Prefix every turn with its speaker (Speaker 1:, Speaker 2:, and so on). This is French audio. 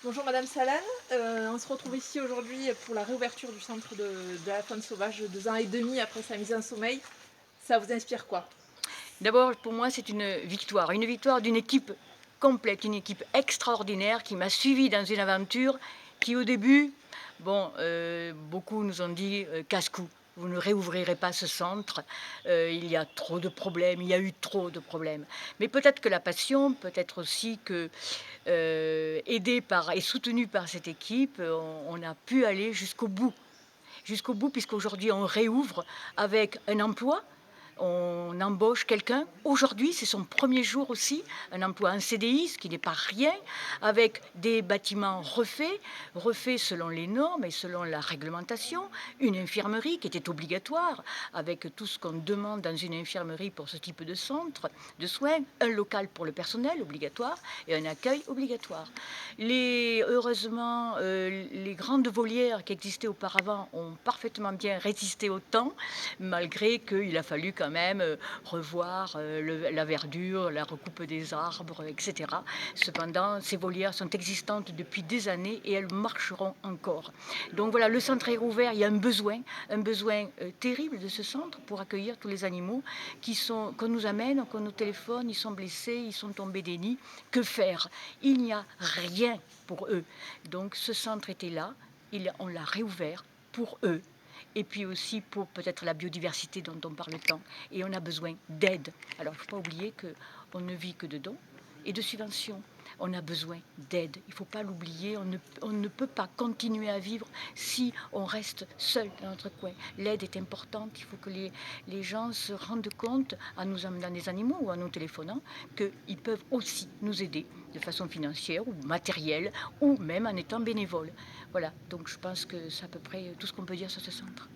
Speaker 1: Bonjour Madame Salane. On se retrouve ici aujourd'hui pour la réouverture du centre de la faune sauvage 2 ans et demi après sa mise en sommeil. Ça vous inspire quoi?
Speaker 2: D'abord, pour moi, c'est une victoire d'une équipe complète, une équipe extraordinaire qui m'a suivie dans une aventure qui, au début, bon, beaucoup nous ont dit casse-cou. Vous ne réouvrirez pas ce centre, il y a trop de problèmes, il y a eu trop de problèmes. Mais peut-être que la passion, peut-être aussi que, aidé par et soutenu par cette équipe, on a pu aller jusqu'au bout, puisqu'aujourd'hui on réouvre avec un emploi. On embauche quelqu'un. Aujourd'hui, c'est son premier jour aussi, un emploi en CDI, ce qui n'est pas rien, avec des bâtiments refaits selon les normes et selon la réglementation, une infirmerie qui était obligatoire, avec tout ce qu'on demande dans une infirmerie pour ce type de centre de soins, un local pour le personnel obligatoire et un accueil obligatoire. Heureusement, les grandes volières qui existaient auparavant ont parfaitement bien résisté au temps, malgré qu'il a fallu quand même revoir la verdure, la recoupe des arbres, etc. Cependant, ces volières sont existantes depuis des années et elles marcheront encore. Donc voilà, le centre est rouvert, il y a un besoin terrible de ce centre pour accueillir tous les animaux qu'on nous amène, qu'on nous téléphone, ils sont blessés, ils sont tombés des nids. Que faire? Il n'y a rien pour eux. Donc ce centre était là, on l'a réouvert pour eux et puis aussi pour peut-être la biodiversité dont on parle tant. Et on a besoin d'aide. Alors il ne faut pas oublier qu'on ne vit que de dons et de subventions. On a besoin d'aide. Il ne faut pas l'oublier. On ne peut pas continuer à vivre si on reste seul dans notre coin. L'aide est importante. Il faut que les gens se rendent compte, en nous amenant des animaux ou en nous téléphonant, qu'ils peuvent aussi nous aider de façon financière ou matérielle ou même en étant bénévoles. Voilà, donc je pense que c'est à peu près tout ce qu'on peut dire sur ce centre.